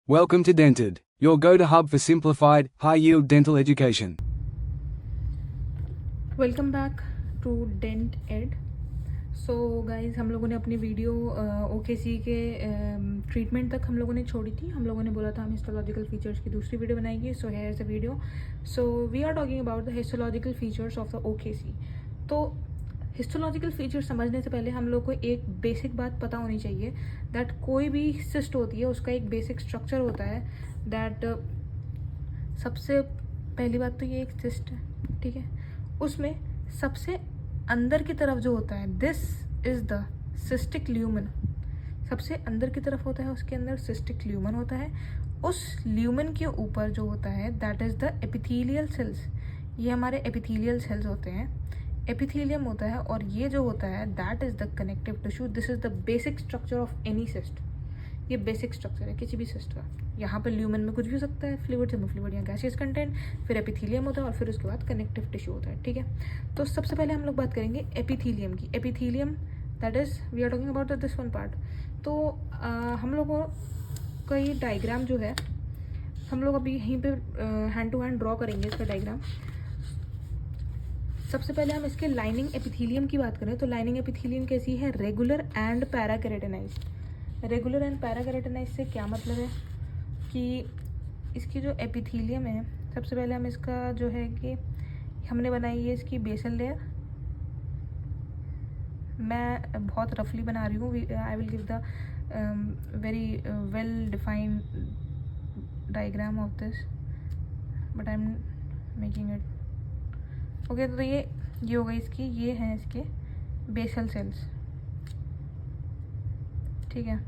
Welcome to Dented, your go-to hub for simplified, high-yield dental education. Welcome back to Dent Ed. So guys, हम लोगों ने अपनी video OKC के treatment तक हम लोगों ने छोड़ी थी। हम लोगों ने बोला था हम हिस्टोलॉजिकल फीचर्स की दूसरी वीडियो बनाएंगे। So here is a video. So we are talking about the histological features of the OKC. तो हिस्टोलॉजिकल फीचर्स समझने से पहले हम लोग को एक बेसिक बात पता होनी चाहिए दैट कोई भी सिस्ट होती है उसका एक बेसिक स्ट्रक्चर होता है। दैट सबसे पहली बात तो ये एक सिस्ट है, ठीक है। उसमें सबसे अंदर की तरफ जो होता है, this is the cystic lumen. सबसे अंदर की तरफ होता है, उसके अंदर सिस्टिक ल्यूमन होता है। उस ल्यूमन के ऊपर जो होता है that is the epithelial cells. ये हमारे एपिथेलियल सेल्स होते हैं, एपिथेलियम होता है। और ये जो होता है that is the connective tissue. This is the basic structure of any cyst. ये बेसिक स्ट्रक्चर है किसी भी सिस्ट का। यहाँ पर ल्यूमन में कुछ भी हो सकता है, फ्लूइड, सेमी फ्लूइड या गैसियस कंटेंट, फिर एपिथेलियम होता है और फिर उसके बाद कनेक्टिव टिश्यू होता है, ठीक है। तो सबसे पहले हम लोग बात करेंगे एपिथेलियम की। Epithelium that is we are talking about this one part. तो हम लोगों का ये डायग्राम जो है हम लोग अभी यहीं पे हैंड टू हैंड ड्रॉ करेंगे इसका डायग्राम। सबसे पहले हम इसके लाइनिंग एपिथेलियम की बात करें तो लाइनिंग एपिथेलियम कैसी है, रेगुलर एंड पैराकेराटिनाइज्ड। रेगुलर एंड पैराकेराटिनाइज्ड से क्या मतलब है कि इसकी जो एपिथेलियम है, सबसे पहले हम इसका जो है कि हमने बनाई है इसकी बेसल लेयर। मैं बहुत रफली बना रही हूँ। I will give the very well defined diagram of this but I am making it okay. तो ये हो गई इसकी, ये हैं इसके बेसल सेल्स, ठीक है।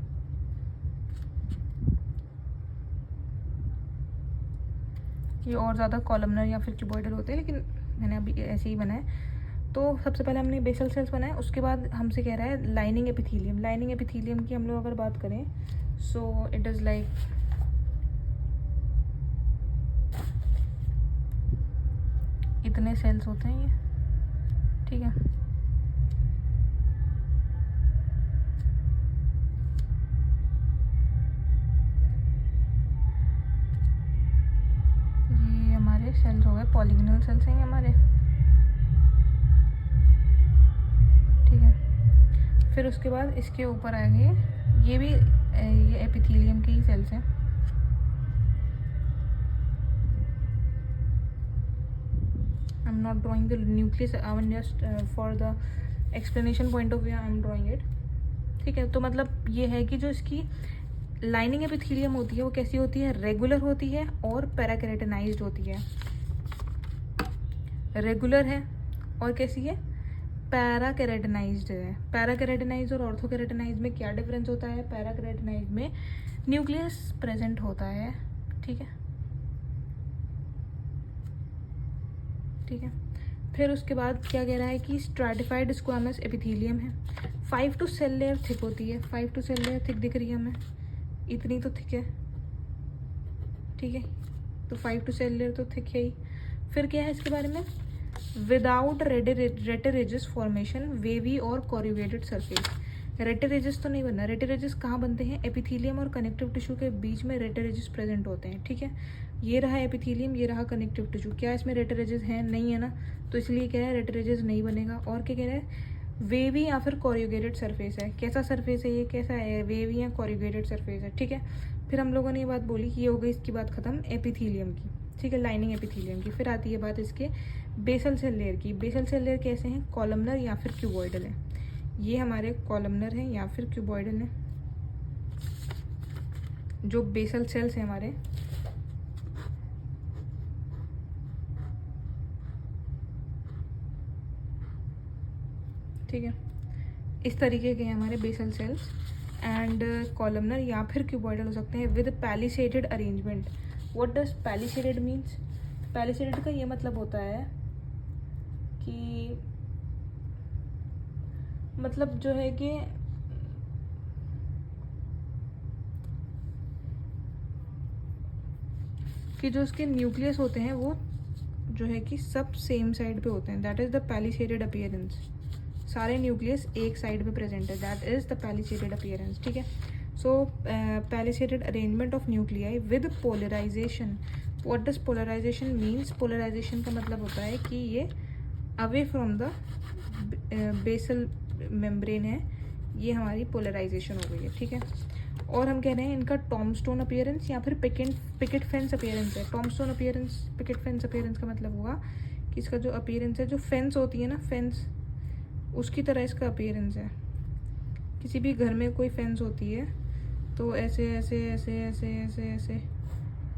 ये और ज़्यादा कॉलमनर या फिर क्यूबॉइडल होते हैं, लेकिन मैंने अभी ऐसे ही बनाया। तो सबसे पहले हमने बेसल सेल्स बनाए, उसके बाद हमसे कह रहा है लाइनिंग एपिथेलियम। लाइनिंग एपिथेलियम की हम लोग अगर बात करें सो इट इज़ लाइक इतने सेल्स होते हैं ये, ठीक है। ये हमारे सेल्स हो गए, पॉलीगोनल सेल्स हैं ये हमारे, ठीक है। फिर उसके बाद इसके ऊपर आएंगे, ये भी ये एपिथेलियम के ही सेल्स हैं। I am not drawing the nucleus, I am just for the explanation point of view I am drawing it, ठीक है। तो मतलब ये है कि जो इसकी लाइनिंग एपिथेलियम होती है वो कैसी होती है, रेगुलर होती है और पैराकेराटिनाइज्ड होती है। रेगुलर है और कैसी है, पैराकेराटिनाइज्ड है। पैराकेराटिनाइज्ड और ऑर्थोकेराटिनाइज्ड में क्या डिफरेंस होता है, पैराकेराटिनाइज्ड में न्यूक्लियस प्रेजेंट होता है, ठीक है, ठीक है। फिर उसके बाद क्या कह रहा है कि स्ट्रैटिफाइड स्क्वामस एपिथेलियम है। 5 to सेल लेयर थिक होती है। 5 to सेल लेयर थिक दिख रही है हमें, इतनी तो थिक है, ठीक है। तो 5 to सेल लेयर तो थिक है ही। फिर क्या है इसके बारे में, विदाउट रेटेरेजिस फॉर्मेशन, वेवी और कोरिगेटेड सरफेस। रेटेरेजिस तो नहीं बनना। रेटेरेजिस कहाँ बनते हैं, एपिथेलियम और कनेक्टिव टिश्यू के बीच में रेटेरेजिस प्रेजेंट होते हैं, ठीक है। ये रहा एपिथेलियम, ये रहा कनेक्टिव टिश्यू। क्या इसमें रेटेरेजिस है, नहीं है ना, तो इसलिए क्या है, रेटेरेजिस नहीं बनेगा। और क्या कह रहा है, वेवी या फिर कोरिगेटेड सरफेस है। कैसा सरफेस है ये, कैसा है, वेवी या कोरिगेटेड सरफेस है, ठीक है। फिर हम लोगों ने ये बात बोली कि ये हो गई इसकी बात खत्म एपिथेलियम की, ठीक है, लाइनिंग एपिथेलियम की। फिर आती है बात इसके बेसल सेल लेयर की। बेसल सेल लेयर कैसे हैं, कॉलमनर या फिर क्यूबॉइडल है। ये हमारे कॉलमनर हैं या फिर क्यूबॉइडल हैं जो बेसल सेल्स हैं हमारे, ठीक है। इस तरीके के हमारे बेसल सेल्स एंड कॉलमनर या फिर क्यूबॉइडल हो सकते हैं with palisaded arrangement. What does palisaded means, palisaded का ये मतलब होता है कि मतलब जो है कि जो उसके न्यूक्लियस होते हैं वो जो है कि सब सेम साइड पे होते हैं। That is the palisaded appearance. सारे न्यूक्लियस एक साइड पे प्रेजेंट है, that is the palisaded appearance, ठीक है। So palisaded arrangement of nuclei with polarization. What does polarization means? Polarization का मतलब होता है कि ये away from the basal membrane है, ये हमारी पोलराइजेशन हो गई है. ठीक है. और हम कह रहे हैं इनका टॉमस्टोन अपीयरेंस या फिर पिकेट फेंस अपीयरेंस है. Tombstone appearance, picket fence appearance का मतलब होगा कि इसका जो अपीयरेंस है, जो फेंस होती है ना, फेंस, उसकी तरह इसका अपीयरेंस है. किसी भी घर में कोई फेंस होती है तो ऐसे ऐसे ऐसे ऐसे ऐसे ऐसे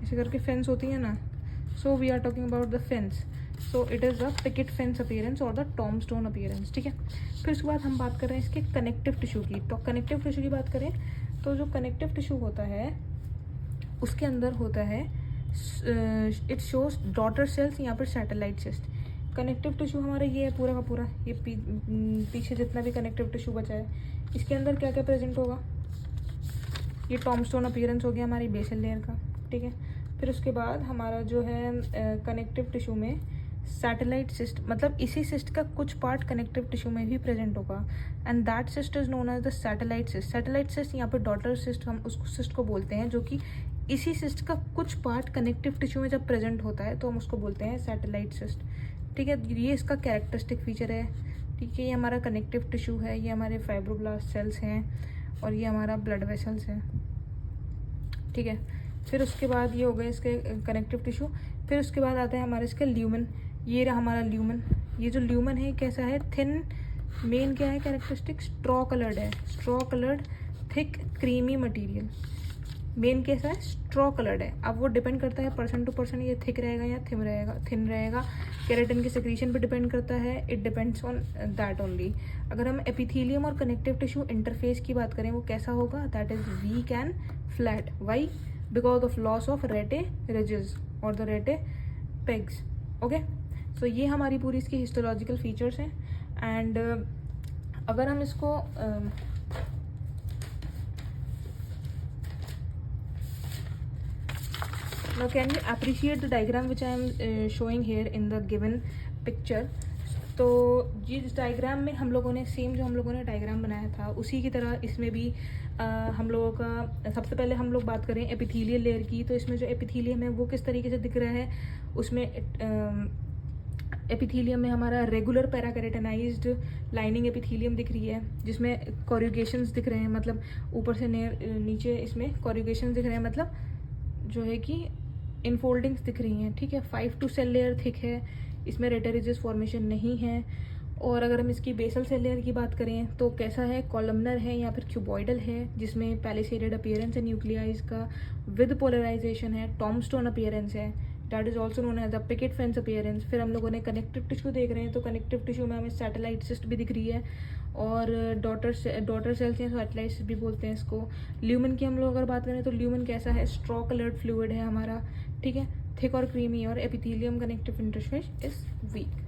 ऐसे करके फेंस होती है ना. So we are talking about the fence. So it is the picket fence appearance और द टॉमस्टोन अपीयरेंस. ठीक है. फिर उसके बाद हम बात कर रहे हैं इसके कनेक्टिव टिश्यू की. तो कनेक्टिव टिश्यू की बात करें तो जो कनेक्टिव टिश्यू होता है उसके अंदर होता है, इट शोज डॉटर सेल्स, यहाँ पर सैटेलाइट सिस्ट. कनेक्टिव टिश्यू हमारा ये है पूरा का पूरा, ये पीछे जितना भी कनेक्टिव टिश्यू बचा है, इसके अंदर क्या क्या प्रेजेंट होगा? ये टॉमस्टोन अपीयरेंस हो गया हमारी बेसल लेयर का. ठीक है. फिर उसके बाद हमारा जो है कनेक्टिव टिश्यू में सैटेलाइट सिस्ट, मतलब इसी सिस्ट का कुछ पार्ट कनेक्टिव टिश्यू में भी प्रेजेंट होगा, and that cyst is known as the satellite cyst. Satellite cyst यहाँ पर डॉटर सिस्ट हम उसको सिस्ट को बोलते हैं, जो कि इसी सिस्ट का कुछ पार्ट कनेक्टिव टिश्यू में जब प्रेजेंट होता है तो हम उसको बोलते हैं सैटेलाइट सिस्ट. ठीक है. ये इसका कैरेक्टरिस्टिक फीचर है. ठीक है. ये हमारा कनेक्टिव टिश्यू है, ये हमारे फाइब्रोब्लास्ट सेल्स हैं और ये हमारा ब्लड वेसल्स हैं. ठीक है. फिर उसके बाद ये हो गए इसके कनेक्टिव टिश्यू. फिर उसके बाद आता है हमारा इसका ल्यूमन. ये रहा हमारा ल्यूमन. ये जो ल्यूमन है कैसा है? थिन. मेन क्या है कैरेक्टरिस्टिक? स्ट्रॉ कलर्ड है. Straw coloured, thick, creamy material. Main कैसा है? स्ट्रॉ कलर्ड है. अब वो डिपेंड करता है पर्सन टू पर्सन, ये थिक रहेगा या थिन रहेगा. केराटिन के सेक्रीशन पे डिपेंड करता है. It depends on that only. अगर हम एपिथेलियम और कनेक्टिव टिश्यू इंटरफेस की बात करें, वो कैसा होगा? That is weak and flat. Why? Because of loss of rete ridges और the rete pegs. Okay. So ये हमारी पूरी इसकी हिस्टोलॉजिकल फीचर्स हैं. एंड अगर हम इसको now can you appreciate the diagram which I am showing here in the given picture. तो जिस डायग्राम में हम लोगों ने सेम जो हम लोगों ने डायग्राम बनाया था उसी की तरह इसमें भी हम लोगों का, सबसे पहले हम लोग बात करें एपिथेलियल लेयर की. तो इसमें जो एपिथेलियम है वो किस तरीके से दिख रहा है? उसमें एपिथेलियम में हमारा रेगुलर पैराकेराटिनाइज्ड लाइनिंग एपिथेलियम दिख रही है, जिसमें कॉर्रुगेशंस दिख रहे हैं, मतलब ऊपर से नीचे इसमें कॉर्रुगेशंस दिख रहे हैं, मतलब जो है कि इनफोल्डिंग्स दिख रही हैं. ठीक है. 5 to सेल लेयर थिक है, इसमें रेटेरिजेस फॉर्मेशन नहीं है. और अगर हम इसकी बेसल सेल लेयर की बात करें तो कैसा है? कॉलमनर है या फिर क्यूबॉइडल है, जिसमें पैलिसेटेड अपीयरेंस है न्यूक्लियाइज का विद पोलराइजेशन है. टॉमस्टोन अपीयरेंस है, that is also known as the picket fence appearance. फिर हम लोगों ने कनेक्टिव टिश्यू देख रहे हैं, तो कनेक्टिव टिश्यू में हमें सैटेलाइट सिस्ट भी दिख रही है और डॉटर सेल्स या सैटेलाइट सिस्ट भी बोलते हैं इसको. ल्यूमन की हम लोग अगर बात करें तो ल्यूमन कैसा है? स्ट्रॉ कलर्ड फ्लूइड है हमारा. ठीक है. थिक और क्रीमी. और epithelium connective interface is weak.